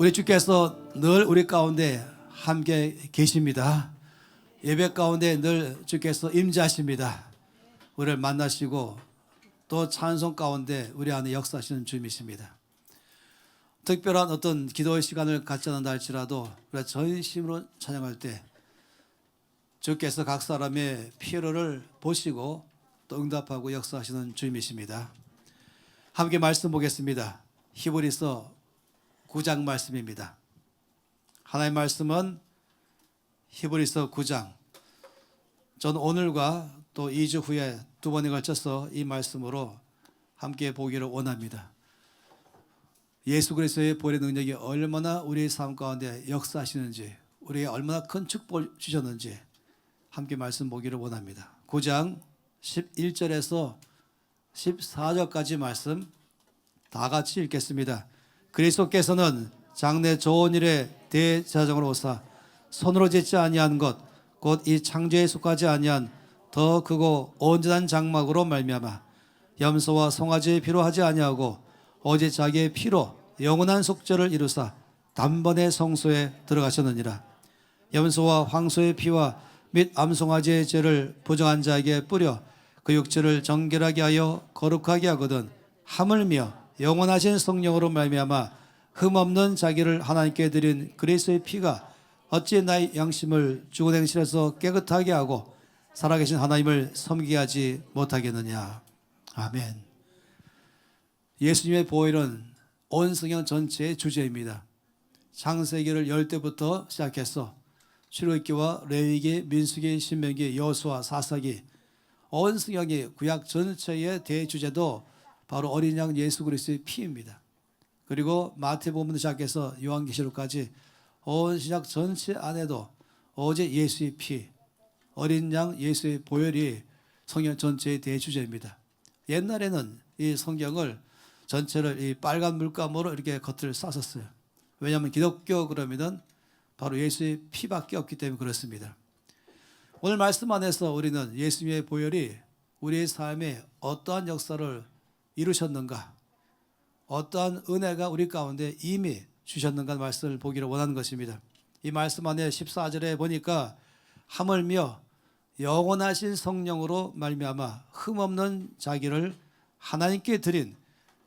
우리 주께서 늘 우리 가운데 함께 계십니다. 예배 가운데 늘 주께서 임재하십니다. 우리를 만나시고 또 찬송 가운데 우리 안에 역사하시는 주님이십니다. 특별한 어떤 기도의 시간을 갖지 않는다 할지라도 우리가 전심으로 찬양할 때 주께서 각 사람의 필요를 보시고 또 응답하고 역사하시는 주님이십니다. 함께 말씀 보겠습니다. 히브리서 9장 말씀입니다. 하나님의 말씀은 히브리서 9장. 전 오늘과 또 2주 후에 두 번에 걸쳐서 이 말씀으로 함께 보기를 원합니다. 예수 그리스도의 보혈의 능력이 얼마나 우리의 삶 가운데 역사하시는지, 우리에게 얼마나 큰 축복을 주셨는지 함께 말씀 보기를 원합니다. 9장 11절에서 14절까지 말씀 다 같이 읽겠습니다. 그리스도께서는 장래 좋은 일에 대제사장으로 오사 손으로 짓지 아니한 것 곧 이 창조에 속하지 아니한 더 크고 온전한 장막으로 말미암아 염소와 송아지의 피로 하지 아니하고 오직 자기의 피로 영원한 속죄를 이루사 단번에 성소에 들어가셨느니라. 염소와 황소의 피와 및 암송아지의 죄를 부정한 자에게 뿌려 그 육체를 정결하게 하여 거룩하게 하거든 하물며 영원하신 성령으로 말미암아 흠없는 자기를 하나님께 드린 그리스도의 피가 어찌 나의 양심을 죽은 행실에서 깨끗하게 하고 살아계신 하나님을 섬기게 하지 못하겠느냐. 아멘. 예수님의 보혈은 온 성경 전체의 주제입니다. 창세기를 열 때부터 시작해서 출애굽기와 레위기, 민수기, 신명기, 여호수아, 사사기 온 성경의 구약 전체의 대주제도 바로 어린 양 예수 그리스도의 피입니다. 그리고 마태복음부터 시작해서 요한계시록까지 온 신약 전체 안에도 오직 예수의 피, 어린 양 예수의 보혈이 성경 전체의 대주제입니다. 옛날에는 이 성경을 전체를 이 빨간 물감으로 이렇게 겉을 쌌었어요. 왜냐하면 기독교 그러면은 바로 예수의 피밖에 없기 때문에 그렇습니다. 오늘 말씀 안에서 우리는 예수님의 보혈이 우리의 삶에 어떠한 역사를 이루셨는가, 어떠한 은혜가 우리 가운데 이미 주셨는가 말씀을 보기를 원하는 것입니다. 이 말씀 안에 14절에 보니까 하물며 영원하신 성령으로 말미암아 흠없는 자기를 하나님께 드린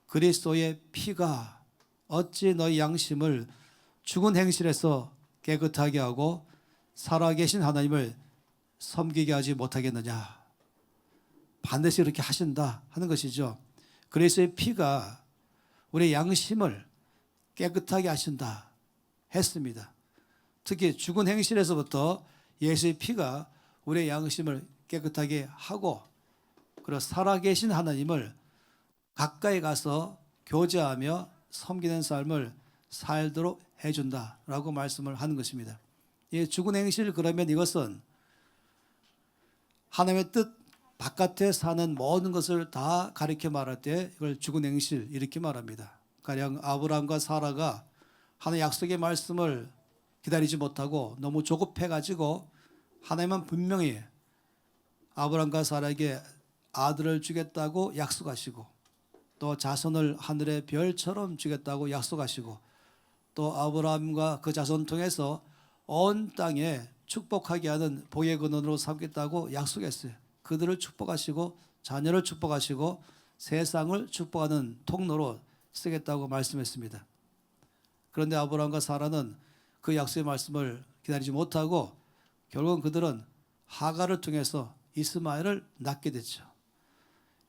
그리스도의 피가 어찌 너희 양심을 죽은 행실에서 깨끗하게 하고 살아계신 하나님을 섬기게 하지 못하겠느냐. 반드시 그렇게 하신다 하는 것이죠. 그리스도의 피가 우리의 양심을 깨끗하게 하신다 했습니다. 특히 죽은 행실에서부터 예수의 피가 우리의 양심을 깨끗하게 하고 그리고 살아계신 하나님을 가까이 가서 교제하며 섬기는 삶을 살도록 해준다라고 말씀을 하는 것입니다. 이 죽은 행실 그러면 이것은 하나님의 뜻 바깥에 사는 모든 것을 다 가리켜 말할 때 이걸 죽은 행실 이렇게 말합니다. 가령 아브라함과 사라가 하나님의 약속의 말씀을 기다리지 못하고 너무 조급해가지고 하나님은 분명히 아브라함과 사라에게 아들을 주겠다고 약속하시고 또 자손을 하늘의 별처럼 주겠다고 약속하시고 또 아브라함과 그 자손 통해서 온 땅에 축복하게 하는 복의 근원으로 삼겠다고 약속했어요. 그들을 축복하시고 자녀를 축복하시고 세상을 축복하는 통로로 쓰겠다고 말씀했습니다. 그런데 아브라함과 사라는 그 약속의 말씀을 기다리지 못하고 결국은 그들은 하갈을 통해서 이스마엘을 낳게 됐죠.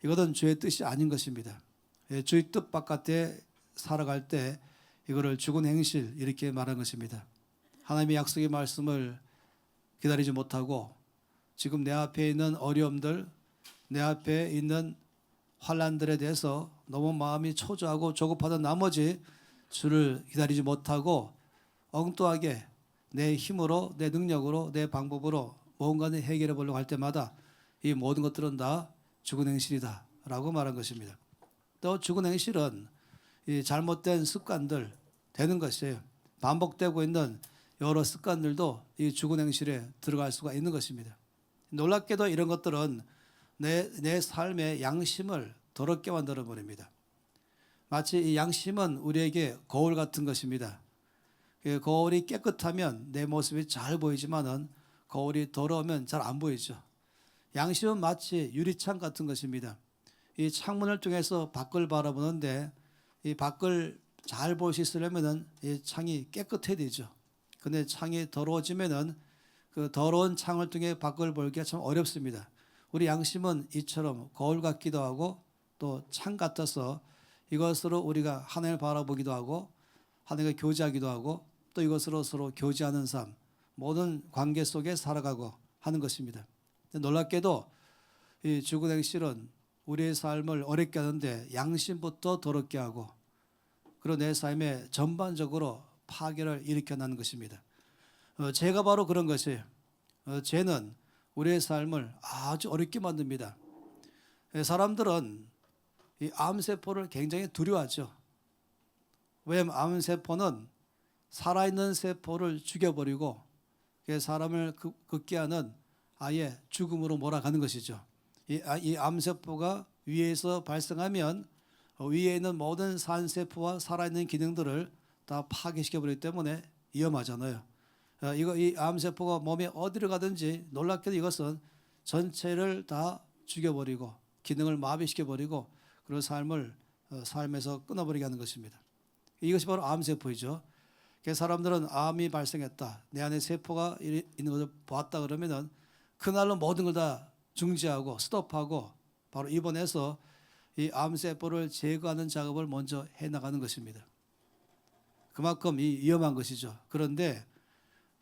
이것은 주의 뜻이 아닌 것입니다. 주의 뜻 바깥에 살아갈 때 이거를 죽은 행실 이렇게 말한 것입니다. 하나님의 약속의 말씀을 기다리지 못하고 지금 내 앞에 있는 어려움들, 내 앞에 있는 환난들에 대해서 너무 마음이 초조하고 조급하던 나머지 주를 기다리지 못하고 엉뚱하게 내 힘으로, 내 능력으로, 내 방법으로 뭔가를 해결해 보려고 할 때마다 이 모든 것들은 다 죽은 행실이다 라고 말한 것입니다. 또 죽은 행실은 이 잘못된 습관들 되는 것이에요. 반복되고 있는 여러 습관들도 이 죽은 행실에 들어갈 수가 있는 것입니다. 놀랍게도 이런 것들은 내 삶의 양심을 더럽게 만들어 버립니다. 마치 이 양심은 우리에게 거울 같은 것입니다. 거울이 깨끗하면 내 모습이 잘 보이지만은 거울이 더러우면 잘 안 보이죠. 양심은 마치 유리창 같은 것입니다. 이 창문을 통해서 밖을 바라보는데 이 밖을 잘 볼 수 있으려면은 이 창이 깨끗해야 되죠. 근데 창이 더러워지면은 그 더러운 창을 통해 밖을 보기가 참 어렵습니다. 우리 양심은 이처럼 거울 같기도 하고 또 창 같아서 이것으로 우리가 하나님을 바라보기도 하고 하나님과 교제하기도 하고 또 이것으로 서로 교제하는 삶, 모든 관계 속에 살아가고 하는 것입니다. 놀랍게도 이 죽은 행실은 우리의 삶을 어렵게 하는데 양심부터 더럽게 하고 그리고 내 삶에 전반적으로 파괴를 일으켜내는 것입니다. 죄가 바로 그런 것이에요. 죄는 우리의 삶을 아주 어렵게 만듭니다. 사람들은 이 암세포를 굉장히 두려워하죠. 왜냐하면 암세포는 살아있는 세포를 죽여버리고 사람을 긋게 하는 아예 죽음으로 몰아가는 것이죠. 이 암세포가 위에서 발생하면 위에 있는 모든 산세포와 살아있는 기능들을 다 파괴시켜버리기 때문에 위험하잖아요. 이 암세포가 몸에 어디를 가든지 놀랍게도 이것은 전체를 다 죽여버리고 기능을 마비시켜버리고 그런 삶에서 끊어버리게 하는 것입니다. 이것이 바로 암세포이죠. 사람들은 암이 발생했다, 내 안에 세포가 있는 것을 보았다 그러면은 그날로 모든 걸 다 중지하고 스톱하고 바로 입원해서 이 암세포를 제거하는 작업을 먼저 해나가는 것입니다. 그만큼 위험한 것이죠. 그런데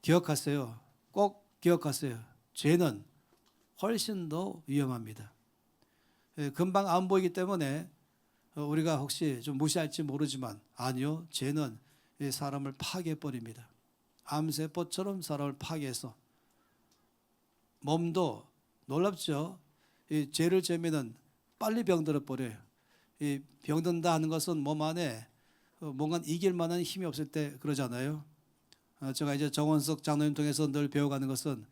기억하세요. 꼭 기억하세요. 죄는 훨씬 더 위험합니다. 금방 안 보이기 때문에 우리가 혹시 좀 무시할지 모르지만 아니요, 죄는 사람을 파괴해버립니다. 암세포처럼 사람을 파괴해서 몸도 놀랍죠. 이 죄를 지으면 빨리 병들어 버려요. 이 병든다 하는 것은 몸 안에 뭔가 이길 만한 힘이 없을 때 그러잖아요. 제가 이제 정원석 장로님 통해서 늘 배워가는 것은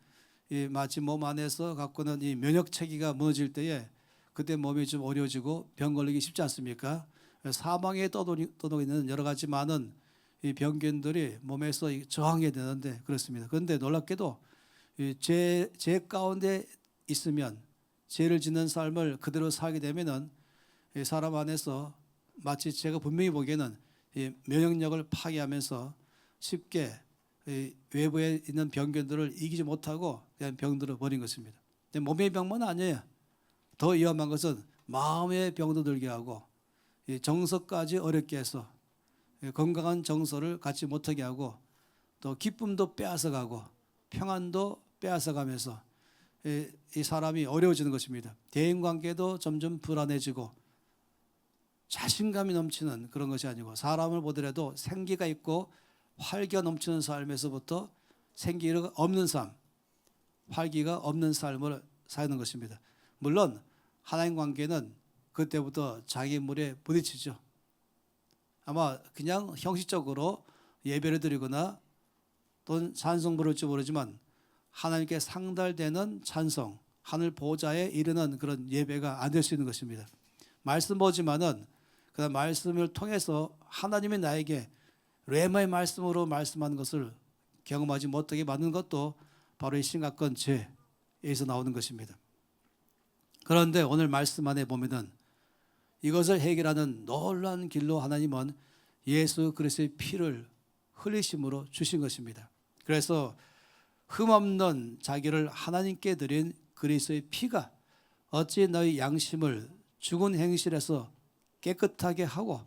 이 마치 몸 안에서 갖고 있는 이 면역 체계가 무너질 때에 그때 몸이 좀 어려워지고 병 걸리기 쉽지 않습니까? 사망에 떠도고 있는 여러 가지 많은 이 병균들이 몸에서 저항해야 되는데 그렇습니다. 그런데 놀랍게도 죄 가운데 있으면 죄를 짓는 삶을 그대로 살게 되면은 사람 안에서 마치 제가 분명히 보기에는 면역력을 파괴하면서 쉽게 외부에 있는 병균들을 이기지 못하고 그냥 병들어 버린 것입니다. 몸의 병만 아니에요. 더 위험한 것은 마음의 병도 들게 하고 정서까지 어렵게 해서 건강한 정서를 갖지 못하게 하고 또 기쁨도 빼앗아가고 평안도 빼앗아가면서 이 사람이 어려워지는 것입니다. 대인관계도 점점 불안해지고 자신감이 넘치는 그런 것이 아니고 사람을 보더라도 생기가 있고 활기가 넘치는 삶에서부터 생기가 없는 삶, 활기가 없는 삶을 사는 것입니다. 물론 하나님 관계는 그때부터 자기 물에 부딪히죠. 아마 그냥 형식적으로 예배를 드리거나 또는 찬송 부를지 모르지만 하나님께 상달되는 찬송, 하늘 보좌에 이르는 그런 예배가 안 될 수 있는 것입니다. 말씀 보지만은 그 말씀을 통해서 하나님이 나에게 레마의 말씀으로 말씀하는 것을 경험하지 못하게 만드는 것도 바로 이 심각한 죄에서 나오는 것입니다. 그런데 오늘 말씀 안에 보면은 이것을 해결하는 놀라운 길로 하나님은 예수 그리스도의 피를 흘리심으로 주신 것입니다. 그래서 흠없는 자기를 하나님께 드린 그리스도의 피가 어찌 너희 양심을 죽은 행실에서 깨끗하게 하고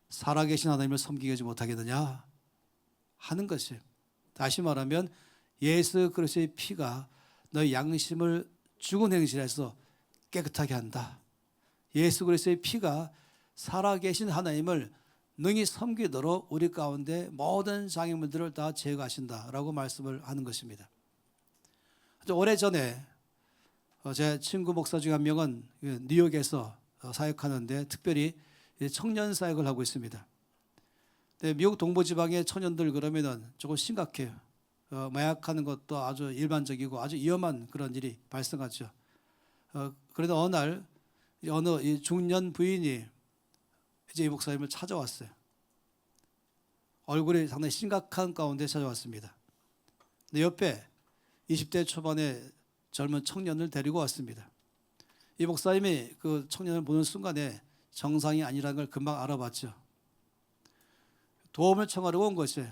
살아계신 하나님을 섬기게 하지 못하겠느냐 하는 것이에요. 다시 말하면 예수 그리스도의 피가 너희 양심을 죽은 행실에서 깨끗하게 한다. 예수 그리스도의 피가 살아계신 하나님을 능히 섬기도록 우리 가운데 모든 장애물들을 다 제거하신다라고 말씀을 하는 것입니다. 오래전에 제 친구 목사 중 한 명은 뉴욕에서 사역하는데 특별히 청년 사역을 하고 있습니다. 미국 동부지방의 청년들 그러면은 조금 심각해요. 마약하는 것도 아주 일반적이고 아주 위험한 그런 일이 발생하죠. 그런데 어느 날 어느 중년 부인이 이제 이 목사님을 찾아왔어요. 얼굴이 상당히 심각한 가운데 찾아왔습니다. 근데 옆에 20대 초반의 젊은 청년을 데리고 왔습니다. 이 목사님이 그 청년을 보는 순간에 정상이 아니라는 걸 금방 알아봤죠. 도움을 청하려고 온 것이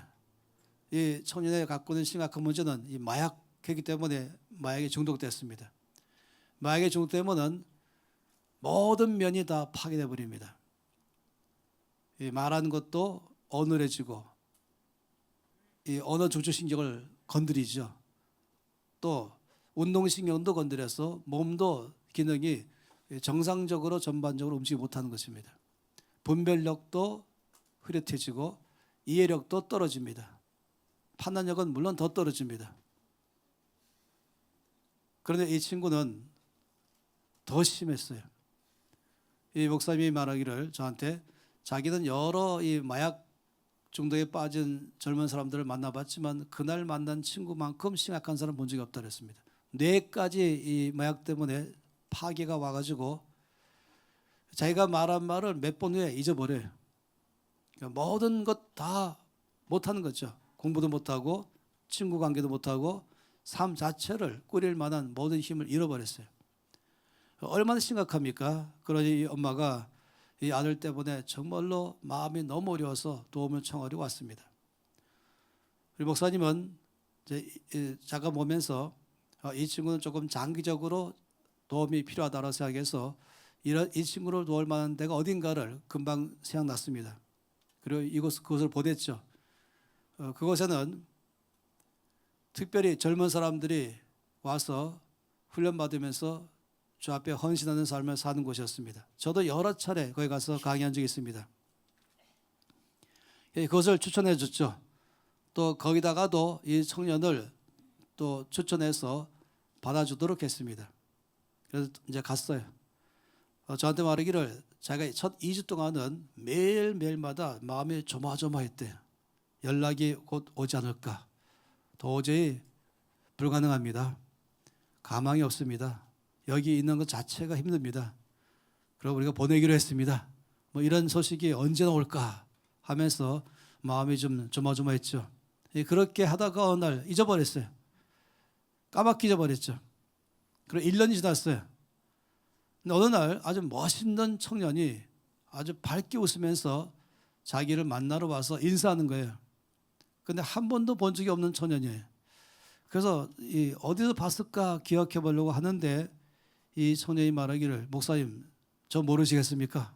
이 청년의 갖고 있는 심각한 문제는 이 마약이기 때문에 마약에 중독됐습니다. 마약에 중독되면은 모든 면이 다 파괴돼 버립니다. 이 말하는 것도 어눌해지고 이 언어 중추신경을 건드리죠. 또 운동신경도 건드려서 몸도 기능이 정상적으로 전반적으로 움직이지 못하는 것입니다. 분별력도 흐릿해지고 이해력도 떨어집니다. 판단력은 물론 더 떨어집니다. 그런데 이 친구는 더 심했어요. 이 목사님이 말하기를 저한테 자기는 여러 이 마약 중독에 빠진 젊은 사람들을 만나봤지만 그날 만난 친구만큼 심각한 사람 본 적이 없다 그랬습니다. 뇌까지 이 마약 때문에 파괴가 와가지고 자기가 말한 말을 몇 번 후에 잊어버려요. 그러니까 모든 것 다 못하는 거죠. 공부도 못하고 친구 관계도 못하고 삶 자체를 꾸릴 만한 모든 힘을 잃어버렸어요. 얼마나 심각합니까? 그러니 이 엄마가 이 아들 때문에 정말로 마음이 너무 어려워서 도움을 청하려고 왔습니다. 우리 목사님은 이제 잠깐 보면서 이 친구는 조금 장기적으로 도움이 필요하다고 생각해서 이 친구를 도울 만한 데가 어딘가를 금방 생각났습니다. 그리고 그것을 보냈죠. 그곳에는 특별히 젊은 사람들이 와서 훈련받으면서 주 앞에 헌신하는 삶을 사는 곳이었습니다. 저도 여러 차례 거기 가서 강의한 적이 있습니다. 그것을 추천해 줬죠. 또 거기다가도 이 청년을 또 추천해서 받아주도록 했습니다. 그래서 이제 갔어요. 저한테 말하기를 자기가 첫 2주 동안은 매일매일마다 마음이 조마조마했대요. 연락이 곧 오지 않을까. 도저히 불가능합니다. 가망이 없습니다. 여기 있는 것 자체가 힘듭니다. 그리고 우리가 보내기로 했습니다. 뭐 이런 소식이 언제나 올까 하면서 마음이 좀 조마조마했죠. 그렇게 하다가 어느 날 잊어버렸어요. 까맣게 잊어버렸죠. 그리고 1년이 지났어요. 근데 어느 날 아주 멋있는 청년이 아주 밝게 웃으면서 자기를 만나러 와서 인사하는 거예요. 근데 한 번도 본 적이 없는 청년이에요. 그래서 어디서 봤을까 기억해 보려고 하는데 이 청년이 말하기를 목사님 저 모르시겠습니까?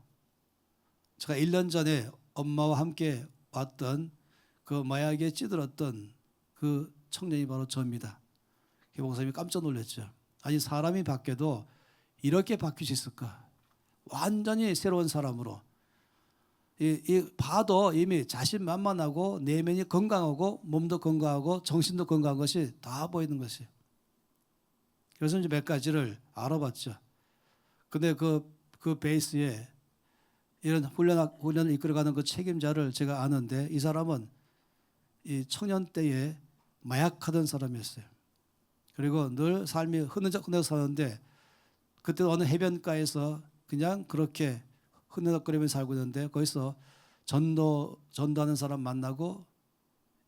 제가 1년 전에 엄마와 함께 왔던 그 마약에 찌들었던 그 청년이 바로 저입니다. 목사님이 깜짝 놀랐죠. 아니 사람이 바뀌어도 이렇게 바뀔 수 있을까? 완전히 새로운 사람으로 봐도 이미 자신만만하고 내면이 건강하고 몸도 건강하고 정신도 건강한 것이 다 보이는 것이에요. 그래서 이제 몇 가지를 알아봤죠. 근데 그 베이스에 이런 훈련을 이끌어가는 그 책임자를 제가 아는데 이 사람은 이 청년 때에 마약하던 사람이었어요. 그리고 늘 삶이 흐느적흐느적 사는데 그때 어느 해변가에서 그냥 그렇게 흐느적거리면서 살고 있는데 거기서 전도하는 사람 만나고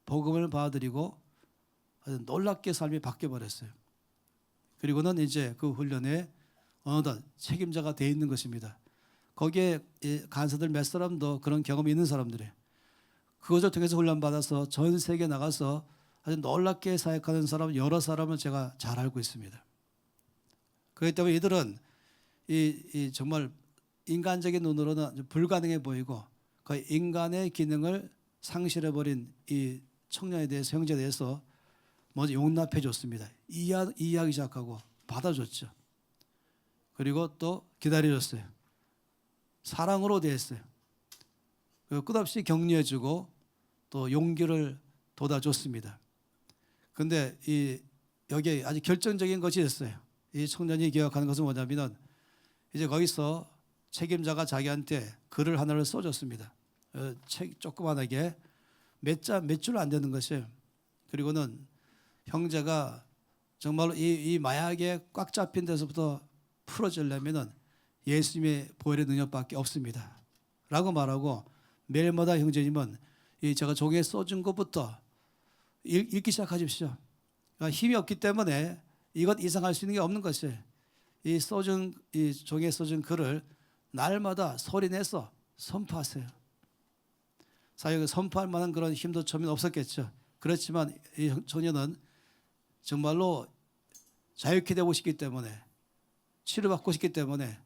복음을 받아들이고 아주 놀랍게 삶이 바뀌어 버렸어요. 그리고는 이제 그 훈련에 어느덧 책임자가 돼 있는 것입니다. 거기에 간사들 몇 사람도 그런 경험이 있는 사람들이에요. 그것을 통해서 훈련받아서 전 세계에 나가서 아주 놀랍게 사역하는 사람 여러 사람을 제가 잘 알고 있습니다. 그렇기 때문에 이들은 정말 인간적인 눈으로는 불가능해 보이고 거의 인간의 기능을 상실해버린 이 청년에 대해서 형제에 대해서 먼저 용납해 줬습니다. 이해하기 시작하고 받아줬죠. 그리고 또 기다려줬어요. 사랑으로 대했어요. 끝없이 격려해주고 또 용기를 돋아줬습니다. 그런데 여기에 아주 결정적인 것이 있어요. 이 청년이 기억하는 것은 뭐냐면 이제 거기서 책임자가 자기한테 글을 하나를 써줬습니다. 책 조그만하게 몇 줄 안 되는 것이에요. 그리고는 형제가 정말로 이 마약에 꽉 잡힌 데서부터 풀어지려면은 예수님의 보혈의 능력밖에 없습니다. 라고 말하고 매일마다 형제님은 이 제가 종이에 써준 것부터 읽기 시작하십시오. 그러니까 힘이 없기 때문에 이것 이상 할 수 있는 게 없는 것이에요. 이 종이에 써준 글을 날마다 소리내서 선포하세요. 사실 선포할 만한 그런 힘도 처음엔 없었겠죠. 그렇지만 이 청년은 정말로 자유케 되고 싶기 때문에, 치료받고 싶기 때문에,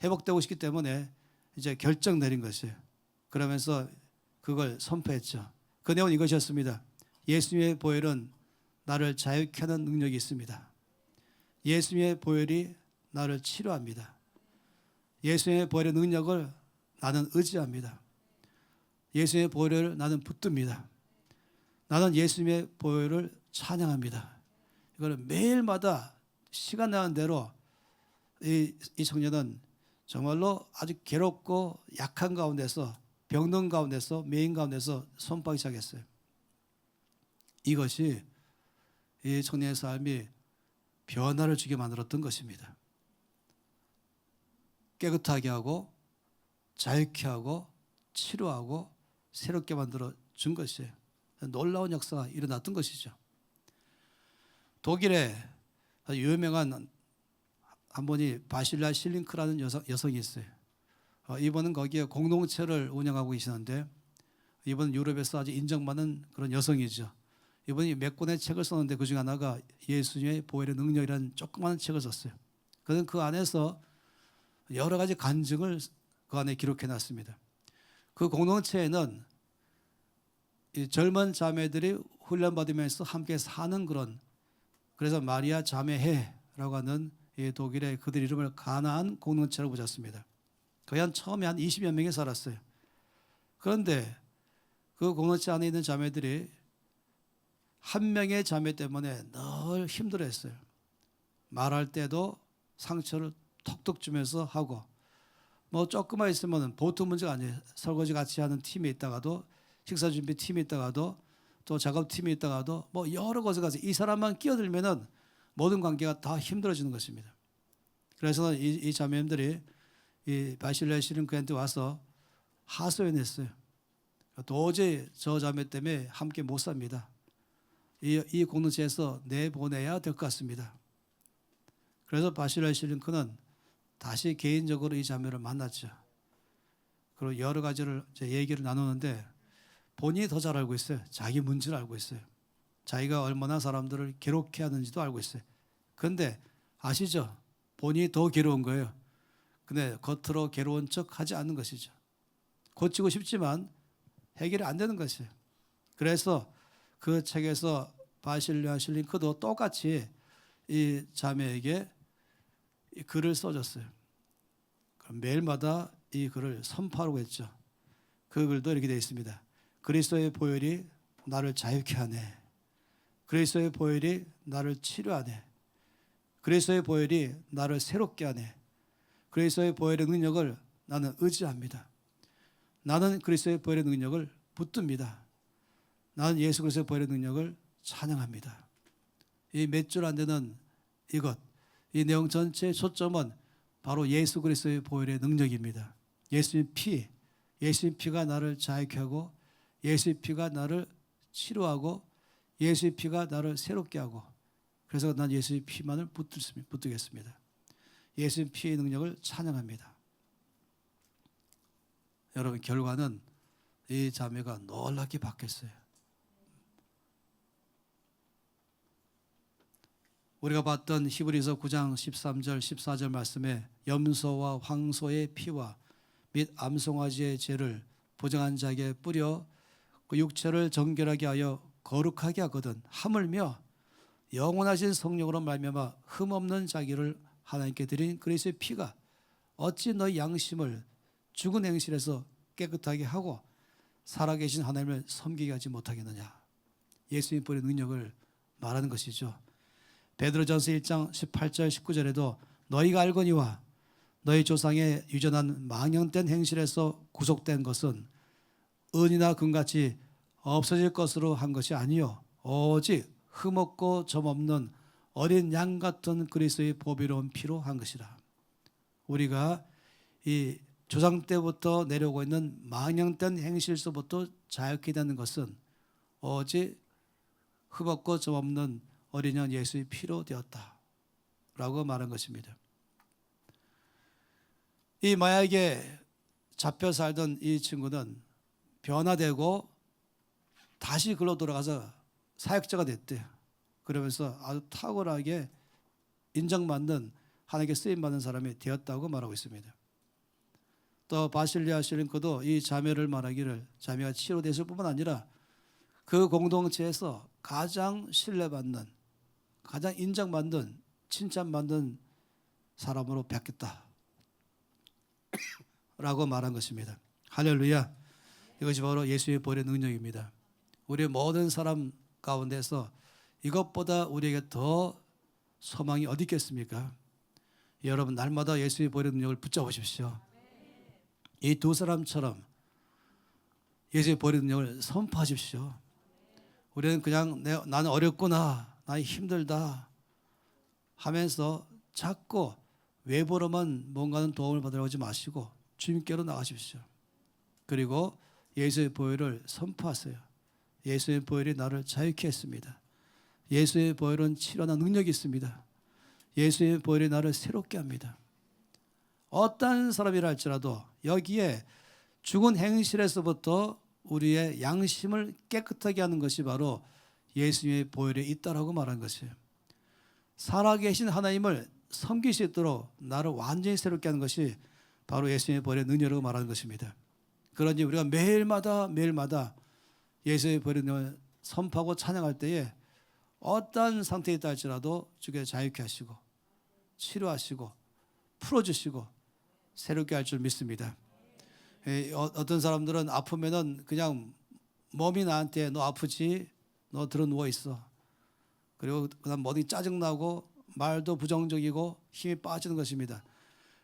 회복되고 싶기 때문에 이제 결정 내린 것이에요. 그러면서 그걸 선포했죠. 그 내용은 이것이었습니다. 예수님의 보혈은 나를 자유케 하는 능력이 있습니다. 예수님의 보혈이 나를 치료합니다. 예수님의 보혈의 능력을 나는 의지합니다. 예수님의 보혈을 나는 붙듭니다. 나는 예수님의 보혈을 찬양합니다. 이걸 매일마다 시간 나는 대로 이 청년은 정말로 아주 괴롭고 약한 가운데서, 병든 가운데서, 매인 가운데서 선포하기 시작했어요. 이것이 이 청년의 삶이 변화를 주게 만들었던 것입니다. 깨끗하게 하고 자유케 하고 치료하고 새롭게 만들어 준 것이에요. 놀라운 역사가 일어났던 것이죠. 독일에 유명한 한 분이 바실라 실링크라는 여성이 있어요. 이분은 거기에 공동체를 운영하고 계시는데, 이분은 유럽에서 아주 인정받는 그런 여성이죠. 이분이 몇 권의 책을 썼는데 그중 하나가 예수님의 보혈의 능력이라는 조그마한 책을 썼어요. 그는 그 안에서 여러 가지 간증을 그 안에 기록해 놨습니다. 그 공동체에는 이 젊은 자매들이 훈련받으면서 함께 사는 그래서 마리아 자매회라고 하는 이 독일의 그들 이름을 가나안 공동체라고 붙였습니다. 거의 처음에 한 20여 명이 살았어요. 그런데 그 공동체 안에 있는 자매들이 한 명의 자매 때문에 늘 힘들어했어요. 말할 때도 상처를 톡톡 주면서 하고, 뭐 조금만 있으면 보통 문제가 아니에요. 설거지 같이 하는 팀이 있다가도, 식사 준비 팀이 있다가도, 또 작업팀이 있다가도 뭐 여러 곳에 가서 이 사람만 끼어들면은 모든 관계가 다 힘들어지는 것입니다. 그래서 이 자매님들이 이 바실레 시링크한테 와서 하소연했어요. 도저히 저 자매 때문에 함께 못 삽니다. 이 공동체에서 내보내야 될 것 같습니다. 그래서 바실레 시링크는 다시 개인적으로 이 자매를 만났죠. 그리고 여러 가지를 얘기를 나누는데 본인이 더 잘 알고 있어요. 자기 문제를 알고 있어요. 자기가 얼마나 사람들을 괴롭게 하는지도 알고 있어요. 그런데 아시죠? 본인이 더 괴로운 거예요. 근데 겉으로 괴로운 척 하지 않는 것이죠. 고치고 싶지만 해결이 안 되는 것이에요. 그래서 그 책에서 바실리아 실링크도 똑같이 이 자매에게 이 글을 써줬어요. 매일마다 이 글을 선포하라고 했죠. 그 글도 이렇게 되어 있습니다. 그리스도의 보혈이 나를 자유케 하네. 그리스도의 보혈이 나를 치료하네. 그리스도의 보혈이 나를 새롭게 하네. 그리스도의 보혈의 능력을 나는 의지합니다. 나는 그리스도의 보혈의 능력을 붙듭니다. 나는 예수 그리스도의 보혈의 능력을 찬양합니다. 이 몇 줄 안 되는 이 내용 전체의 초점은 바로 예수 그리스도의 보혈의 능력입니다. 예수님 피가 나를 자유케 하고, 예수의 피가 나를 치료하고, 예수의 피가 나를 새롭게 하고, 그래서 난 예수의 피만을 붙들겠습니다. 예수의 피의 능력을 찬양합니다. 여러분, 결과는 이 자매가 놀랍게 바뀌었어요. 우리가 봤던 히브리서 9장 13절 14절 말씀에 염소와 황소의 피와 및 암송아지의 죄를 보정한 자에게 뿌려 그 육체를 정결하게 하여 거룩하게 하거든 하물며 영원하신 성령으로 말미암아 흠없는 자기를 하나님께 드린 그리스도의 피가 어찌 너희 양심을 죽은 행실에서 깨끗하게 하고 살아계신 하나님을 섬기게 하지 못하겠느냐. 예수님 뿌린 능력을 말하는 것이죠. 베드로전서 1장 18절 19절에도 너희가 알거니와 너희 조상의 유전한 망령된 행실에서 구속된 것은 은이나 금같이 없어질 것으로 한 것이 아니요 오직 흠없고 점없는 어린 양 같은 그리스도의 보배로운 피로 한 것이라. 우리가 이 조상 때부터 내려오고 있는 망령된 행실서부터 자유케 되는 것은 오직 흠없고 점없는 어린 양 예수의 피로 되었다라고 말한 것입니다. 이 마약에 잡혀 살던 이 친구는 변화되고 다시 글로 돌아가서 사역자가 됐대요. 그러면서 아주 탁월하게 인정받는, 하나님께 쓰임받는 사람이 되었다고 말하고 있습니다. 또 바실리아 실링크도 이 자매를 말하기를, 자매가 치료됐을 뿐만 아니라 그 공동체에서 가장 신뢰받는, 가장 인정받는, 칭찬받는 사람으로 바뀌었다 라고 말한 것입니다. 할렐루야. 이것이 바로 예수의 보혈의 능력입니다. 우리 모든 사람 가운데서 이것보다 우리에게 더 소망이 어디 있겠습니까? 여러분, 날마다 예수의 보혈의 능력을 붙잡으십시오. 이 두 사람처럼 예수의 보혈의 능력을 선포하십시오. 우리는 그냥 나는 어렵구나, 나는 힘들다 하면서 자꾸 외부로만 뭔가는 도움을 받으러 오지 마시고 주님께로 나가십시오. 그리고 예수의 보혈을 선포하세요. 예수의 보혈이 나를 자유케 했습니다. 예수의 보혈은 치료하는 능력이 있습니다. 예수의 보혈이 나를 새롭게 합니다. 어떤 사람이라 할지라도 여기에 죽은 행실에서부터 우리의 양심을 깨끗하게 하는 것이 바로 예수님의 보혈에 있다라고 말한 것이에요. 살아계신 하나님을 섬길 수 있도록 나를 완전히 새롭게 하는 것이 바로 예수님의 보혈의 능력이라고 말하는 것입니다. 그러니 우리가 매일마다 예수의 보혈의 능력을 선포하고 찬양할 때에 어떤 상태에 있다 할지라도 주께서 자유케 하시고 치료하시고 풀어주시고 새롭게 할 줄 믿습니다. 어떤 사람들은 아프면은 그냥 몸이 나한테 너 아프지? 너 들어 누워 있어. 그리고 그다음 뭐든지 짜증나고 말도 부정적이고 힘이 빠지는 것입니다.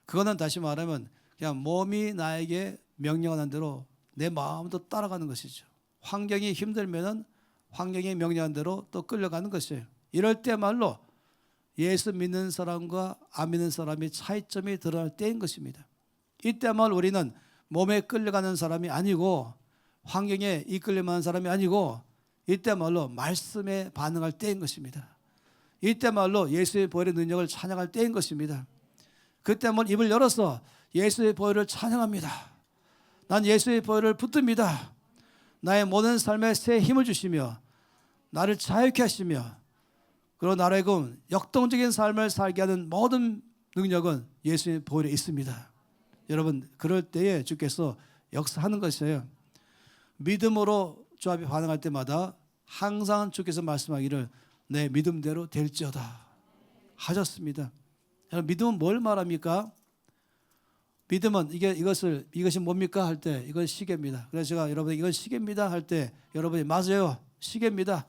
그거는 다시 말하면 그냥 몸이 나에게 명령하는 대로 내 마음도 따라가는 것이죠. 환경이 힘들면은 환경이 명령한 대로 또 끌려가는 것이에요. 이럴 때말로 예수 믿는 사람과 안 믿는 사람이 차이점이 드러날 때인 것입니다. 이때말로 우리는 몸에 끌려가는 사람이 아니고 환경에 이끌려가는 사람이 아니고 이때말로 말씀에 반응할 때인 것입니다. 이때말로 예수의 보혈의 능력을 찬양할 때인 것입니다. 그때말로 입을 열어서 예수의 보혈을 찬양합니다. 난 예수의 보혈을 붙듭니다. 나의 모든 삶에 새 힘을 주시며 나를 자유케 하시며 그리고 나라에금 역동적인 삶을 살게 하는 모든 능력은 예수의 보혈에 있습니다. 여러분, 그럴 때에 주께서 역사하는 것이에요. 믿음으로 주 앞에 반응할 때마다 항상 주께서 말씀하기를 내 믿음대로 될지어다 하셨습니다. 여러분, 믿음은 뭘 말합니까? 믿음은 이것이 뭡니까 할 때 이건 시계입니다. 그래서 제가 여러분 이건 시계입니다 할 때 여러분이 맞아요, 시계입니다.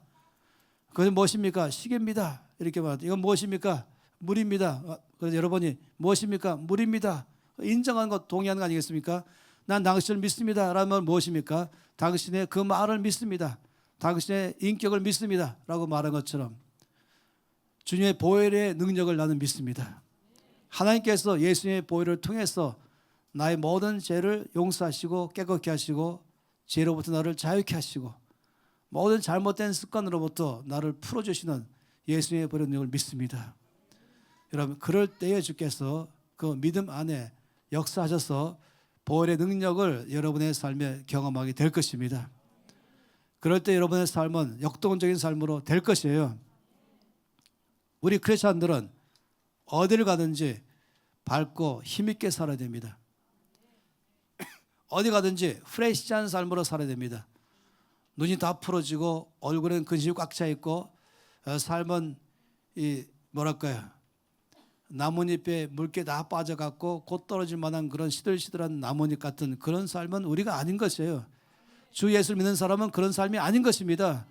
그것은 무엇입니까? 시계입니다. 이렇게 말합니다. 이건 무엇입니까? 물입니다. 그래서 여러분이 무엇입니까? 물입니다. 인정하는 것, 동의하는 거 아니겠습니까? 난 당신을 믿습니다 라면 무엇입니까? 당신의 그 말을 믿습니다. 당신의 인격을 믿습니다 라고 말한 것처럼 주님의 보혈의 능력을 나는 믿습니다. 하나님께서 예수님의 보혈을 통해서 나의 모든 죄를 용서하시고 깨끗게 하시고 죄로부터 나를 자유케 하시고 모든 잘못된 습관으로부터 나를 풀어주시는 예수님의 보혈의 능력을 믿습니다. 여러분, 그럴 때에 주께서 그 믿음 안에 역사하셔서 보혈의 능력을 여러분의 삶에 경험하게 될 것입니다. 그럴 때 여러분의 삶은 역동적인 삶으로 될 것이에요. 우리 크리스찬들은 어디를 가든지 밝고 힘있게 살아야 됩니다. 어디 가든지 프레시한 삶으로 살아야 됩니다. 눈이 다 풀어지고 얼굴엔 근심이 꽉 차 있고 삶은 나뭇잎에 물기 다 빠져갖고 곧 떨어질 만한 그런 시들시들한 나뭇잎 같은 그런 삶은 우리가 아닌 것이에요. 주 예수를 믿는 사람은 그런 삶이 아닌 것입니다.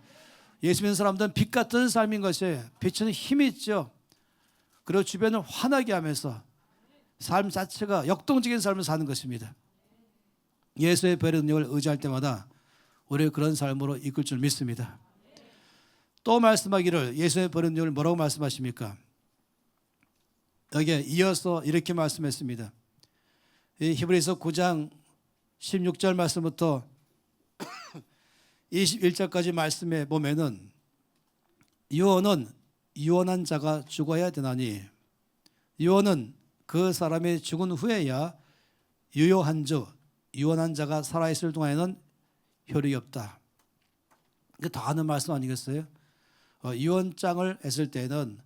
예수 믿는 사람들은 빛 같은 삶인 것이에요. 빛은 힘이 있죠. 그리고 주변을 환하게 하면서 삶 자체가 역동적인 삶을 사는 것입니다. 예수의 보혈의 능력을 의지할 때마다 우리를 그런 삶으로 이끌 줄 믿습니다. 또 말씀하기를 예수의 보혈의 능력을 뭐라고 말씀하십니까? 여기에 이어서 이렇게 말씀했습니다. 이 히브리서 9장 16절 말씀부터 21절까지 말씀에 보면은 유언은 유언한 자가 죽어야 되나니 유언은 그 사람이 죽은 후에야 유효한즉 유언한 자가 살아있을 동안에는 효력이 없다. 이게 다 아는 말씀 아니겠어요? 유언장을 했을 때는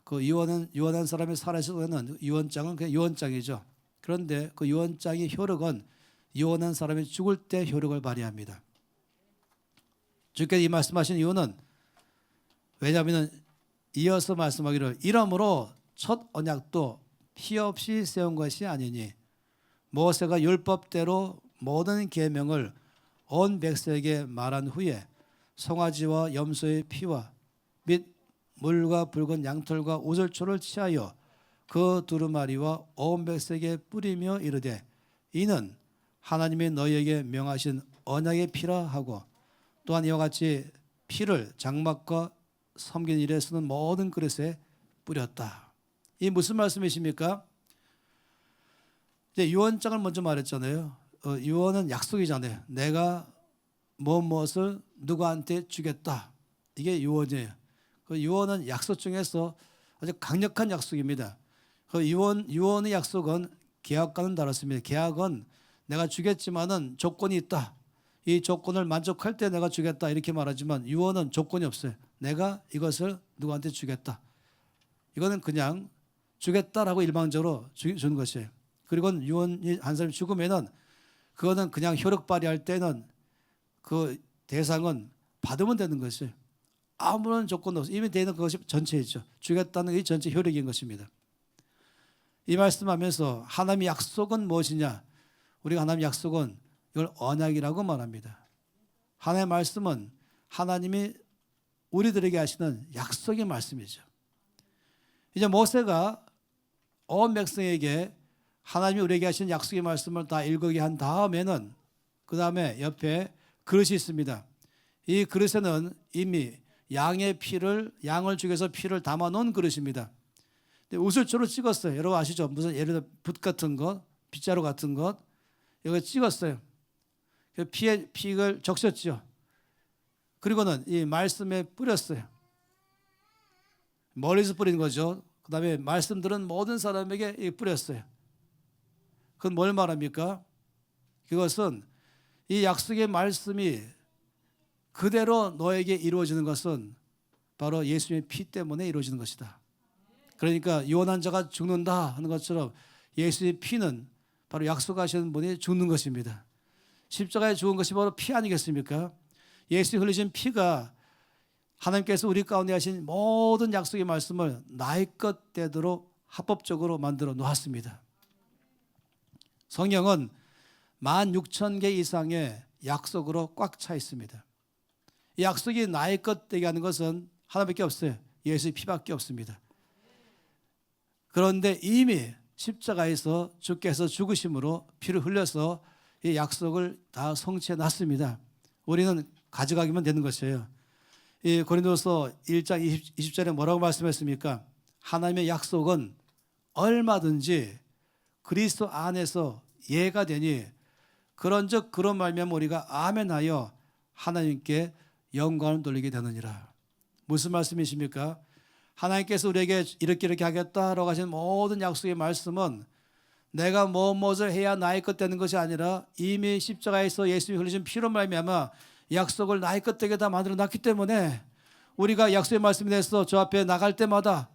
그 유언한 사람이 살아있을 동안에는 유언장은 그냥 유언장이죠. 그런데 그 유언장의 효력은 유언한 사람이 죽을 때 효력을 발휘합니다. 주께서 이 말씀하신 이유는 왜냐하면 이어서 말씀하기를 이러므로 첫 언약도 피 없이 세운 것이 아니니 모세가 율법대로 모든 계명을 온 백성에게 말한 후에 송아지와 염소의 피와 및 물과 붉은 양털과 우슬초를 취하여 그 두루마리와 온 백성에게 뿌리며 이르되 이는 하나님이 너희에게 명하신 언약의 피라 하고 또한 이와 같이 피를 장막과 섬긴 일에 쓰는 모든 그릇에 뿌렸다. 이 무슨 말씀이십니까? 이제 유언장을 먼저 말했잖아요. 유언은 약속이잖아요. 내가 무엇을 누구한테 주겠다. 이게 유언이에요. 그 유언은 약속 중에서 아주 강력한 약속입니다. 그 유언의 약속은 계약과는 다릅니다. 계약은 내가 주겠지만은 조건이 있다. 이 조건을 만족할 때 내가 주겠다 이렇게 말하지만 유언은 조건이 없어요. 내가 이것을 누구한테 주겠다. 이거는 그냥 주겠다라고 일방적으로 주는 것이에요. 그리고 유언이 한 사람이 죽으면은 그거는 그냥 효력 발휘할 때는 그 대상은 받으면 되는 것이에요. 아무런 조건도 없어요. 이미 되는 그것이 전체이죠. 주겠다는 게 전체 효력인 것입니다. 이 말씀하면서 하나님의 약속은 무엇이냐? 우리가 하나님의 약속은 이걸 언약이라고 말합니다. 하나님의 말씀은 하나님이 우리들에게 하시는 약속의 말씀이죠. 이제 모세가 온 백성에게 하나님이 우리에게 하신 약속의 말씀을 다 읽게 한 다음에는 그 다음에 옆에 그릇이 있습니다. 이 그릇에는 이미 양의 피를 양을 죽여서 피를 담아 놓은 그릇입니다. 우슬초로 찍었어요. 여러분 아시죠? 무슨 예를 들어 붓 같은 것, 빗자루 같은 것 이거 찍었어요. 피를 적셨죠. 그리고는 이 말씀에 뿌렸어요. 멀리서 뿌린 거죠. 그 다음에 말씀 들은 모든 사람에게 뿌렸어요. 그건 뭘 말합니까? 그것은 이 약속의 말씀이 그대로 너에게 이루어지는 것은 바로 예수님의 피 때문에 이루어지는 것이다. 그러니까 유언한 자가 죽는다 하는 것처럼 예수의 피는 바로 약속하시는 분이 죽는 것입니다. 십자가에 죽은 것이 바로 피 아니겠습니까? 예수의 흘리신 피가 하나님께서 우리 가운데 하신 모든 약속의 말씀을 나의 것 되도록 합법적으로 만들어 놓았습니다. 성경은 16,000개 이상의 약속으로 꽉 차 있습니다. 이 약속이 나의 것 되게 하는 것은 하나밖에 없어요. 예수의 피밖에 없습니다. 그런데 이미 십자가에서 주께서 죽으심으로 피를 흘려서 이 약속을 다 성취해 놨습니다. 우리는 가져가기만 되는 것이에요. 이 고린도서 1장 20절에 뭐라고 말씀했습니까? 하나님의 약속은 얼마든지 그리스도 안에서 예가 되니 그런즉 그런 말미암아 우리가 아멘하여 하나님께 영광을 돌리게 되느니라. 무슨 말씀이십니까? 하나님께서 우리에게 이렇게 하겠다라고 하신 모든 약속의 말씀은 내가 무엇을 해야 나의 것 되는 것이 아니라 이미 십자가에서 예수님이 흘리신 피로 말미암아 약속을 나의 것 되게 다 만들어 놨기 때문에 우리가 약속의 말씀에 대해서 저 앞에 나갈 때마다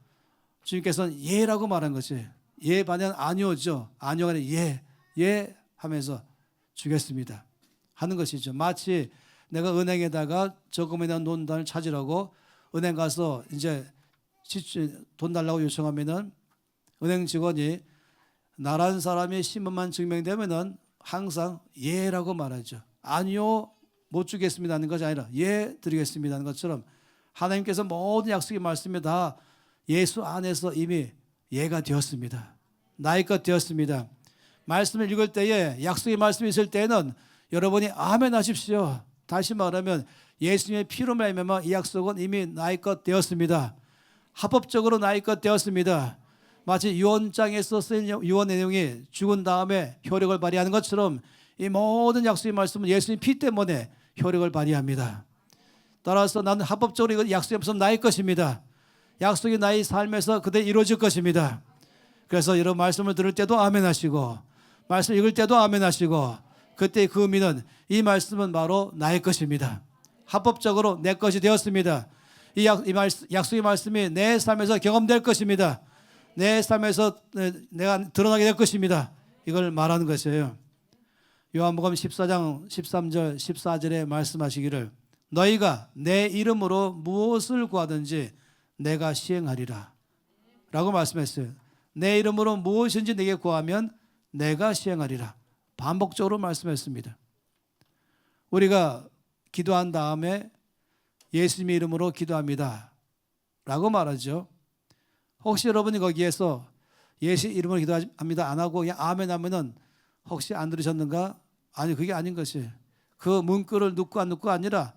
주님께서는 예라고 말한 것이 예 반면 아니오죠. 아니오가 아니라 예 하면서 주겠습니다 하는 것이죠. 마치 내가 은행에다가 저금해놓은 돈을 찾으라고 은행 가서 이제 돈 달라고 요청하면은 은행 직원이 나라는 사람이 신분만 증명되면은 항상 예라고 말하죠. 아니요 못 주겠습니다 하는 것이 아니라 예 드리겠습니다 하는 것처럼 하나님께서 모든 약속의 말씀이 다 예수 안에서 이미 예가 되었습니다. 나의 것 되었습니다. 말씀을 읽을 때에 약속의 말씀이 있을 때는 여러분이 아멘 하십시오. 다시 말하면 예수님의 피로 말미암아 이 약속은 이미 나의 것 되었습니다. 합법적으로 나의 것 되었습니다. 마치 유언장에서 쓰인 유언 내용이 죽은 다음에 효력을 발휘하는 것처럼 이 모든 약속의 말씀은 예수님 피 때문에 효력을 발휘합니다. 따라서 나는 합법적으로 이거 약속의 말씀 나의 것입니다. 약속이 나의 삶에서 그대로 이루어질 것입니다. 그래서 여러분 말씀을 들을 때도 아멘 하시고 말씀 읽을 때도 아멘 하시고 그때 그 의미는 이 말씀은 바로 나의 것입니다. 합법적으로 내 것이 되었습니다. 이 약속의 말씀이 내 삶에서 경험될 것입니다. 내 삶에서 내가 드러나게 될 것입니다. 이걸 말하는 것이에요. 요한복음 14장 13절 14절에 말씀하시기를 너희가 내 이름으로 무엇을 구하든지 내가 시행하리라 라고 말씀했어요. 내 이름으로 무엇인지 내게 구하면 내가 시행하리라. 반복적으로 말씀했습니다. 우리가 기도한 다음에 예수님의 이름으로 기도합니다 라고 말하죠. 혹시 여러분이 거기에서 예수 이름으로 기도합니다 안 하고 그냥 아멘 하면은 혹시 안 들으셨는가? 아니, 그게 아닌 것이에요. 그 문구를 넣고 안 넣고 아니라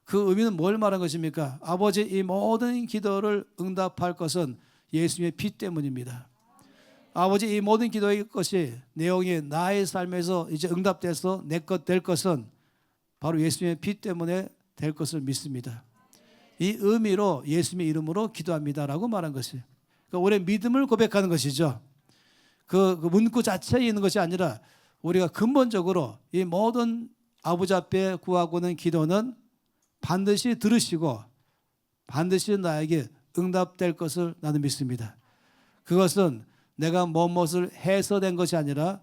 그 의미는 뭘 말한 것입니까? 아버지, 이 모든 기도를 응답할 것은 예수님의 피 때문입니다. 아버지, 이 모든 기도의 것이 내용이 나의 삶에서 이제 응답돼서 내 것 될 것은 바로 예수님의 피 때문에 될 것을 믿습니다. 이 의미로 예수님의 이름으로 기도합니다라고 말한 것이에요. 그러니까 우리의 믿음을 고백하는 것이죠. 그 문구 자체에 있는 것이 아니라 우리가 근본적으로 이 모든 아버지 앞에 구하고는 기도는 반드시 들으시고 반드시 나에게 응답될 것을 나는 믿습니다. 그것은 내가 무엇을 해서 된 것이 아니라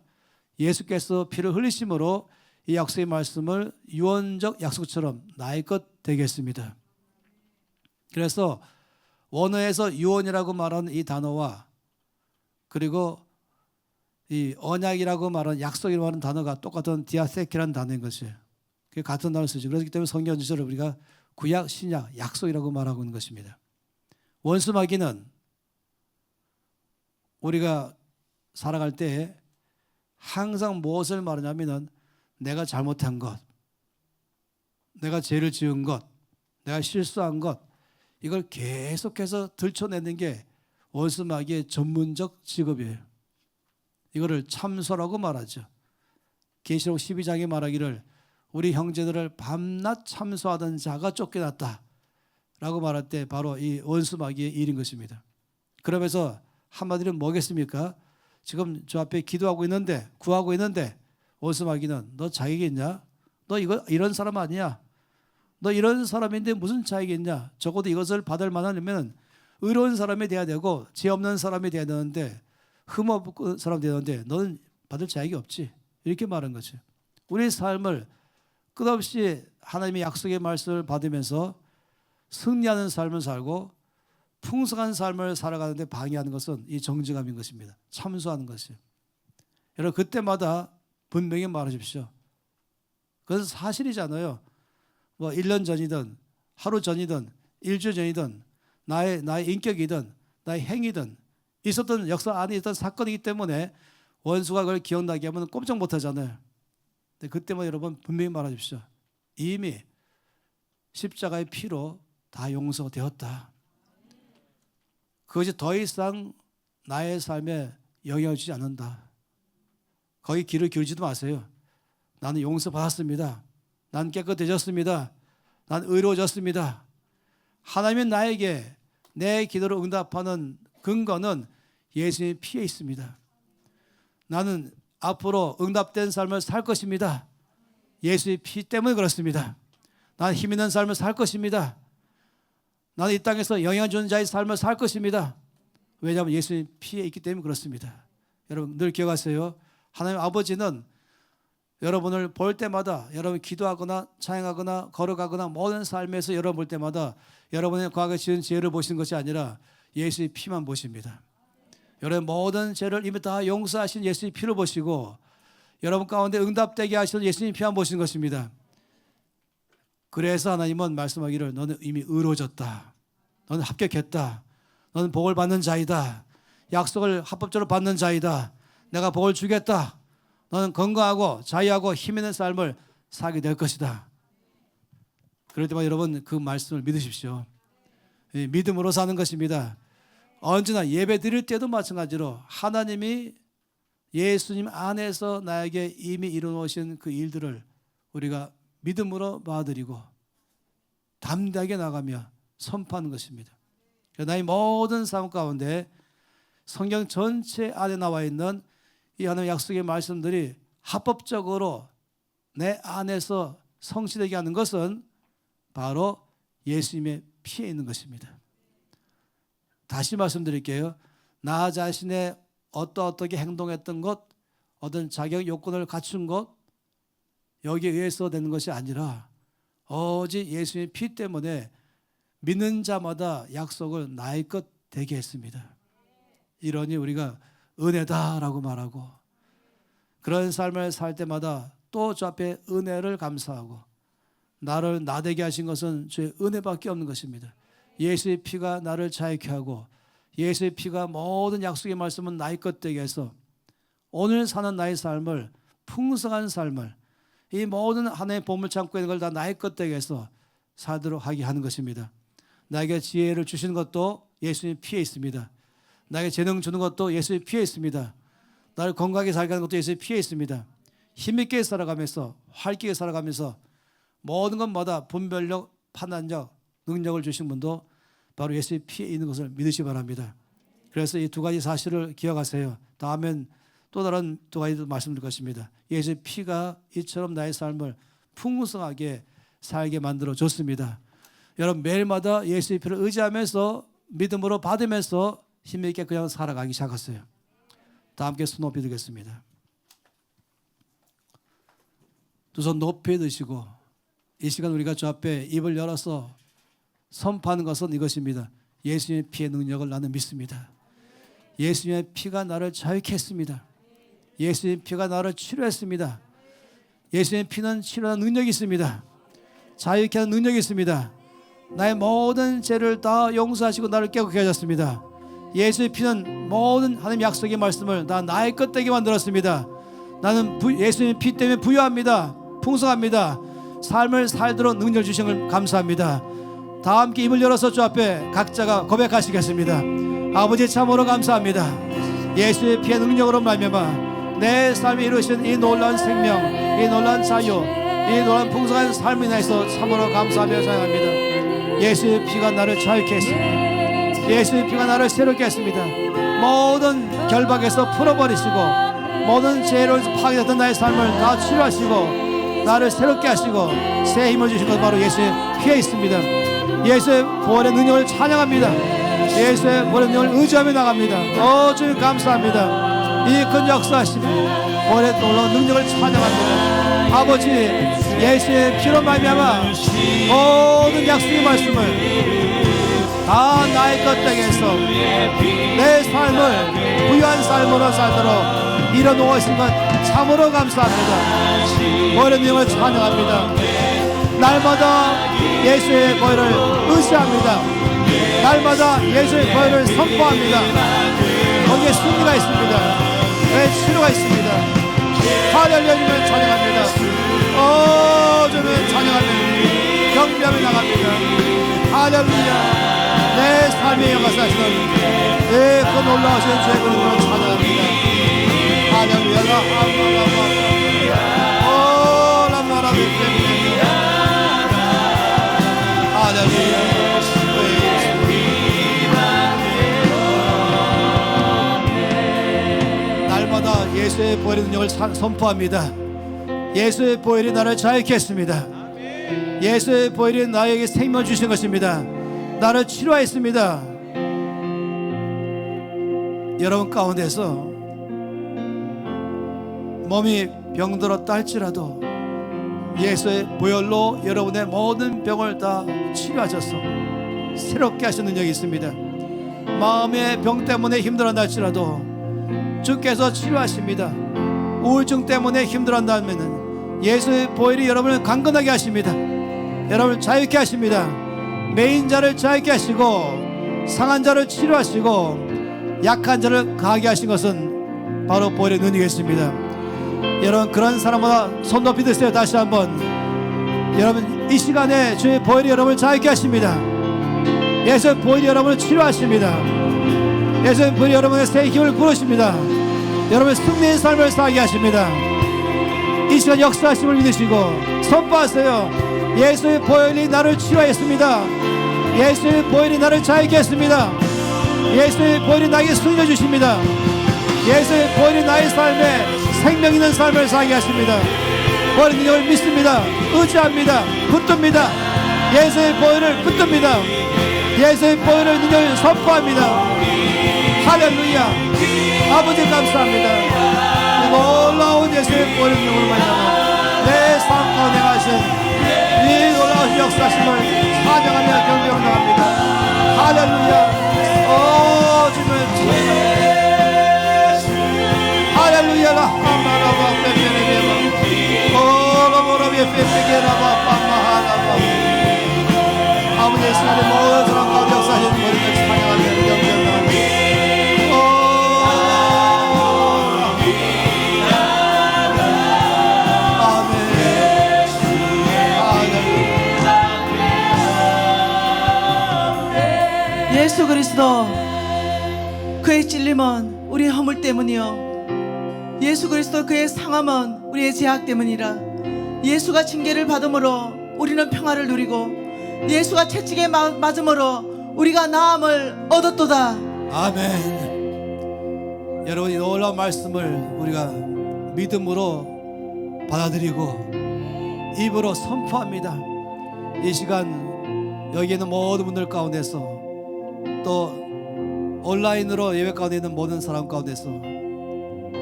예수께서 피를 흘리심으로 이 약속의 말씀을 유언적 약속처럼 나의 것 되겠습니다. 그래서 원어에서 유언이라고 말하는 이 단어와 그리고 이 언약이라고 말하는 약속이라고 하는 단어가 똑같은 디아세키라는 단어인 것이에요. 그게 같은 단어를 쓰죠. 그렇기 때문에 성경 지서를 우리가 구약, 신약, 약속이라고 말하고 있는 것입니다. 원수마귀는 우리가 살아갈 때 항상 무엇을 말하냐면은 내가 잘못한 것, 내가 죄를 지은 것, 내가 실수한 것, 이걸 계속해서 들춰내는 게 원수마귀의 전문적 직업이에요. 이거를 참소라고 말하죠. 계시록 12장에 말하기를 우리 형제들을 밤낮 참소하던 자가 쫓겨났다 라고 말할 때 바로 이 원수마귀의 일인 것입니다. 그러면서 한마디로 뭐겠습니까? 지금 저 앞에 기도하고 있는데 구하고 있는데 원수마귀는 너 자격이 있냐? 너 이런 사람 아니야? 너 이런 사람인데 무슨 자격이 있냐? 적어도 이것을 받을 만하려면 의로운 사람이 돼야 되고 죄 없는 사람이 돼야 되는데 흠없는 사람이 되는데 너는 받을 자격이 없지. 이렇게 말한 거죠. 우리의 삶을 끝없이 하나님의 약속의 말씀을 받으면서 승리하는 삶을 살고 풍성한 삶을 살아가는데 방해하는 것은 이 정죄감인 것입니다. 참소하는 것이요. 여러분 그때마다 분명히 말하십시오. 그것은 사실이잖아요. 뭐 1년 전이든 하루 전이든 일주일 전이든 나의 인격이든 나의 행위든 있었던 역사 안에 있던 사건이기 때문에 원수가 그걸 기억나게 하면 꼼짝 못하잖아요. 근데 그때마다 여러분 분명히 말하십시오. 이미 십자가의 피로 다 용서되었다. 그것이 더 이상 나의 삶에 영향을 주지 않는다. 거기 귀를 기울이지도 마세요. 나는 용서받았습니다. 난 깨끗해졌습니다. 난 의로워졌습니다. 하나님은 나에게 내 기도를 응답하는 근거는 예수님의 피에 있습니다. 나는 앞으로 응답된 삶을 살 것입니다. 예수의 피 때문에 그렇습니다. 나는 힘 있는 삶을 살 것입니다. 나는 이 땅에서 영향 주는 자의 삶을 살 것입니다. 왜냐하면 예수의 피에 있기 때문에 그렇습니다. 여러분 늘 기억하세요. 하나님 아버지는 여러분을 볼 때마다 여러분 기도하거나 찬양하거나 걸어가거나 모든 삶에서 여러분 볼 때마다 여러분의 과거에 지은 죄를 보시는 것이 아니라 예수의 피만 보십니다. 여러분 모든 죄를 이미 다 용서하신 예수의 피를 보시고 여러분 가운데 응답되게 하시는 예수님 피만 보시는 것입니다. 그래서 하나님은 말씀하기를 너는 이미 의로워졌다. 너는 합격했다. 너는 복을 받는 자이다. 약속을 합법적으로 받는 자이다. 내가 복을 주겠다. 너는 건강하고 자유하고 힘 있는 삶을 살게 될 것이다. 그럴 때마다 여러분 그 말씀을 믿으십시오. 믿음으로 사는 것입니다. 언제나 예배 드릴 때도 마찬가지로 하나님이 예수님 안에서 나에게 이미 이루어놓으신 그 일들을 우리가 믿음으로 받아들이고 담대하게 나가며 선포하는 것입니다. 나의 모든 삶 가운데 성경 전체 안에 나와 있는 이 하나님의 약속의 말씀들이 합법적으로 내 안에서 성취되게 하는 것은 바로 예수님의 피에 있는 것입니다. 다시 말씀드릴게요. 나 자신의 어떻게 행동했던 것, 어떤 자격 요건을 갖춘 것, 여기에 의해서 되는 것이 아니라 오직 예수님의 피 때문에 믿는 자마다 약속을 나의 것 되게 했습니다. 이러니 우리가 은혜다라고 말하고, 그런 삶을 살 때마다 또 주 앞에 은혜를 감사하고, 나를 나되게 하신 것은 주의 은혜밖에 없는 것입니다. 예수의 피가 나를 자유케 하고, 예수의 피가 모든 약속의 말씀은 나의 것 되게 해서 오늘 사는 나의 삶을, 풍성한 삶을, 이 모든 하나님의 보물 창고에 있는 걸 다 나의 것 되게 해서 살도록 하게 하는 것입니다. 나에게 지혜를 주시는 것도 예수님의 피에 있습니다. 나에게 재능 주는 것도 예수의 피에 있습니다. 나를 건강하게 살게 하는 것도 예수의 피에 있습니다. 힘있게 살아가면서, 활기게 살아가면서 모든 것마다 분별력, 판단력, 능력을 주신 분도 바로 예수의 피에 있는 것을 믿으시기 바랍니다. 그래서 이 두 가지 사실을 기억하세요. 다음엔 또 다른 두 가지도 말씀드릴 것입니다. 예수의 피가 이처럼 나의 삶을 풍성하게 살게 만들어 줬습니다. 여러분, 매일마다 예수의 피를 의지하면서 믿음으로 받으면서 힘있게 그냥 살아가기 시작했어요. 다 함께 손 높이 들겠습니다. 두 손 높이 드시고, 이 시간 우리가 주 앞에 입을 열어서 선포하는 것은 이것입니다. 예수님의 피의 능력을 나는 믿습니다. 예수님의 피가 나를 자유케 했습니다. 예수님의 피가 나를 치료했습니다. 예수님의 피는 치료하는 능력이 있습니다. 자유케 하는 능력이 있습니다. 나의 모든 죄를 다 용서하시고 나를 깨끗게 하셨습니다. 예수의 피는 모든 하나님 약속의 말씀을 다 나의 것 되게 만들었습니다. 나는 예수님의 피 때문에 부유합니다. 풍성합니다. 삶을 살도록 능력을 주신 걸 감사합니다. 다 함께 입을 열어서 주 앞에 각자가 고백하시겠습니다. 아버지, 참으로 감사합니다. 예수의 피의 능력으로 말미암아 내 삶에 이루신 이 놀라운 생명, 이 놀라운 자유, 이 놀라운 풍성한 삶을 인해서 참으로 감사하며 생각합니다. 예수의 피가 나를 자유케 했습니다. 예수의 피가 나를 새롭게 했습니다. 모든 결박에서 풀어버리시고, 모든 죄로 파괴됐던 나의 삶을 다 치료하시고 나를 새롭게 하시고 새 힘을 주신 것 바로 예수의 피에 있습니다. 예수의 부활의 능력을 찬양합니다. 예수의 부활의 능력을 의지하며 나갑니다. 주님 감사합니다. 이 큰 역사하심, 부활의 놀라운 능력을 찬양합니다. 아버지, 예수의 피로 말미암아 모든 약속의 말씀을 다 나의 것 되게 해서 내 삶을 부유한 삶으로 살도록 이뤄놓으신 것 참으로 감사합니다. 부활의 능력을 찬양합니다. 날마다 예수의 부활을 의지합니다. 날마다 예수의 부활을 선포합니다. 거기에 승리가 있습니다. 치료가 있습니다. 할렐루야, 주님을 찬양합니다. 주님을 찬양합니다. 경배하며 나갑니다. 할렐루야. 내 삶의 역사시는 그 놀라우신 주의 그림으로 찬양합니다. 할렐루야. 날마다 예수의 보혈의 능력을 선포합니다. 예수의 보혈이 나를 자유케 했습니다. 예수의 보혈이 나에게 생명 주신 것입니다. 나를 치료하였습니다. 여러분 가운데서 몸이 병들었다 할지라도 예수의 보혈로 여러분의 모든 병을 다 치료하셔서 새롭게 하시는 능력이 있습니다. 마음의 병 때문에 힘들어한다 할지라도 주께서 치료하십니다. 우울증 때문에 힘들어한다면 예수의 보혈이 여러분을 강건하게 하십니다. 여러분을 자유케 하십니다. 매인 자를 자유케 하시고 상한 자를 치료하시고 약한 자를 강하게 하신 것은 바로 보혈의 능력이었습니다. 여러분, 그런 사람보다 손 높이 드세요. 다시 한번. 여러분, 이 시간에 주의 보혈이 여러분을 자유케 하십니다. 예수의 보혈이 여러분을 치료하십니다. 예수의 보혈이 여러분의 새 힘을 부르십니다. 여러분의 승리의 삶을 살게 하십니다. 이 시간 역사하심을 믿으시고 선포하세요. 예수의 보혈이 나를 치유하였습니다. 예수의 보혈이 나를 자유케 했습니다. 예수의 보혈이 나에게 승리를 주십니다. 예수의 보혈이 나의 삶에 생명 있는 삶을 살게 하십니다. 보혈의 능력을 믿습니다. 의지합니다. 붙듭니다. 예수의 보혈을 붙듭니다. 예수의 보혈의 능력을 선포합니다. 할렐루야. 아버지 감사합니다. 놀라운 예수의 보혈의 능력으로 말미암아 내 삶 가운데 하신 이 놀라운 역사심을 찬양하며 경배합니다. 할렐루야. 주님 할렐루야. 라하마라바 빼빼레베바 오라보라비에 빼빼게라바 빠마하라바. 아버지의 시간에 모든 사람 가운데 역사하신 머리를 찬양하며 경배합니다. 예수 그리스도 그의 찔림은 우리의 허물 때문이요 예수 그리스도 그의 상함은 우리의 죄악 때문이라. 예수가 징계를 받음으로 우리는 평화를 누리고 예수가 채찍에 맞음으로 우리가 나음을 얻었도다. 아멘. 여러분 이 놀라운 말씀을 우리가 믿음으로 받아들이고 입으로 선포합니다. 이 시간 여기 있는 모든 분들 가운데서 또 온라인으로 예배 가운데 있는 모든 사람 가운데서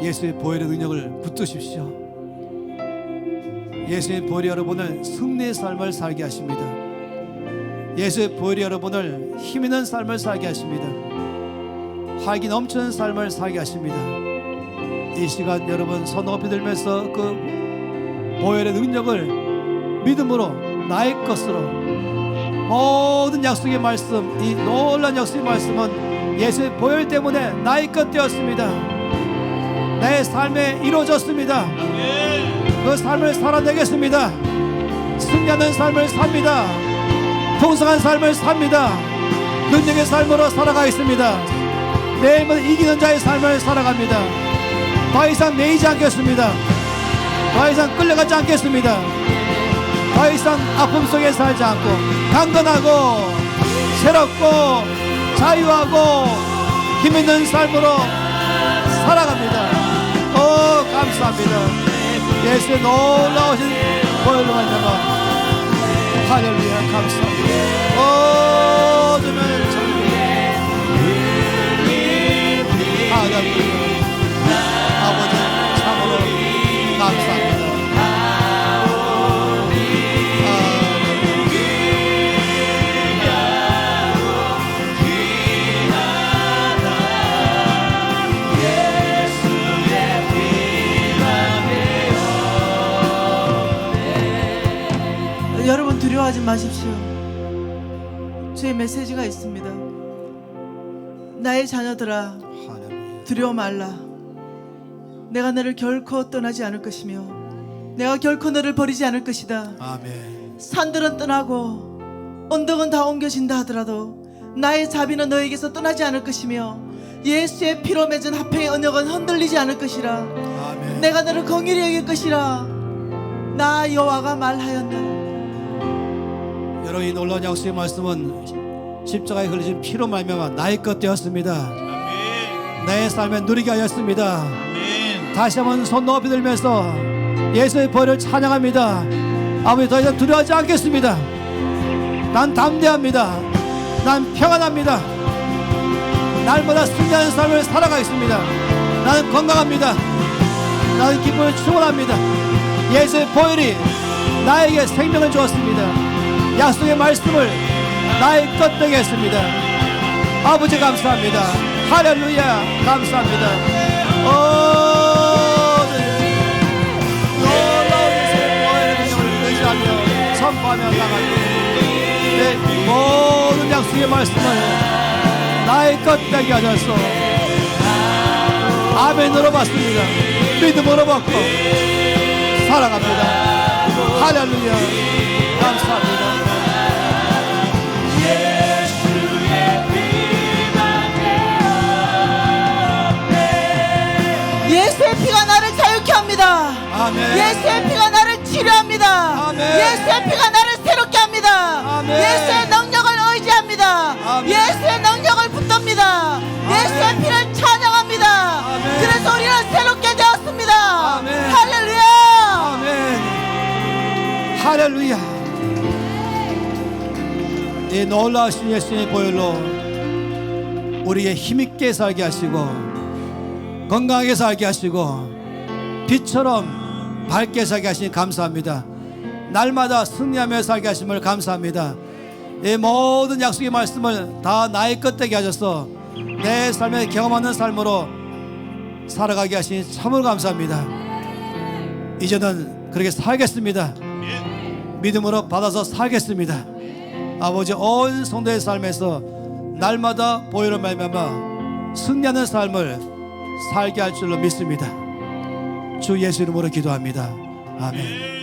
예수의 보혈의 능력을 붙드십시오. 예수의 보혈이 여러분을 승리의 삶을 살게 하십니다. 예수의 보혈이 여러분을 힘있는 삶을 살게 하십니다. 활기 넘치는 삶을 살게 하십니다. 이 시간 여러분 손 높이 들면서 그 보혈의 능력을 믿음으로 나의 것으로 모든 약속의 말씀, 이 놀라운 약속의 말씀은 예수의 보혈 때문에 나의 것 되었습니다. 내 삶에 이루어졌습니다. 그 삶을 살아내겠습니다. 승리하는 삶을 삽니다. 풍성한 삶을 삽니다. 능력의 삶으로 살아가겠습니다. 매일마다 이기는 자의 삶을 살아갑니다. 더 이상 매이지 않겠습니다. 더 이상 끌려가지 않겠습니다. 더 이상 아픔 속에 살지 않고 강건하고 새롭고 자유하고 힘있는 삶으로 살아갑니다. 감사합니다. 예수의 놀라우신 보혈로 말미암아 할렐루야. 감사합니다. 주님 할렐루야. 아버지 참으로 감사합니다. 여러분 두려워하지 마십시오. 주의 메시지가 있습니다. 나의 자녀들아 두려워 말라. 내가 너를 결코 떠나지 않을 것이며 내가 결코 너를 버리지 않을 것이다. 아멘. 산들은 떠나고 언덕은 다 옮겨진다 하더라도 나의 자비는 너에게서 떠나지 않을 것이며 예수의 피로 맺은 화평의 언약은 흔들리지 않을 것이라. 아멘. 내가 너를 긍휼히 여길 것이라. 나 여호와가 말하였느라. 여러분 이 놀라운 약속의 말씀은 십자가에 흘리신 피로 말미암아 나의 것 되었습니다. 아멘. 내 삶에 누리게 하였습니다. 아멘. 다시 한번 손 높이 들면서 예수의 보혈을 찬양합니다. 아버지 더 이상 두려워하지 않겠습니다. 난 담대합니다. 난 평안합니다. 날마다 승리하는 삶을 살아가겠습니다. 나는 건강합니다. 나는 기쁨을 충만합니다. 예수의 보혈이 나에게 생명을 주었습니다. 약속의 말씀을 나의 것 되게 했습니다. 아버지 감사합니다. 할렐루야. 감사합니다. 놀라운 예수의 보혈의 능력을 의지하며 선포하며 나갑니다. 내 모든 약속의 말씀을 나의 것 되게 하셔서 아멘으로 받습니다. 믿음으로 받고 살아갑니다. 할렐루야. 감사합니다. 예수의 피만 되어 아멘. 예수의 피가 나를 치료합니다. 아멘. 예수의 피가 나를 새롭게 합니다. 아멘. 예수의 능력을 의지합니다. 아멘. 예수의 능력을 붙듭니다. 예수의 피를 찬양합니다. 아멘. 그래서 우리는 새롭게 되었습니다. 아멘. 할렐루야. 아멘. 할렐루야. 이 놀라우신 예수님의 보혈로 우리의 힘있게 살게 하시고 건강하게 살게 하시고 빛처럼 밝게 살게 하시니 감사합니다. 날마다 승리하며 살게 하심을 감사합니다. 이 모든 약속의 말씀을 다 나의 것 되게 하셔서 내 삶에 경험하는 삶으로 살아가게 하시니 참으로 감사합니다. 이제는 그렇게 살겠습니다. 믿음으로 받아서 살겠습니다. 아버지, 온 성도의 삶에서 날마다 보혈로 말미암아 승리하는 삶을 살게 할 줄로 믿습니다. 주 예수 이름으로 기도합니다. 아멘.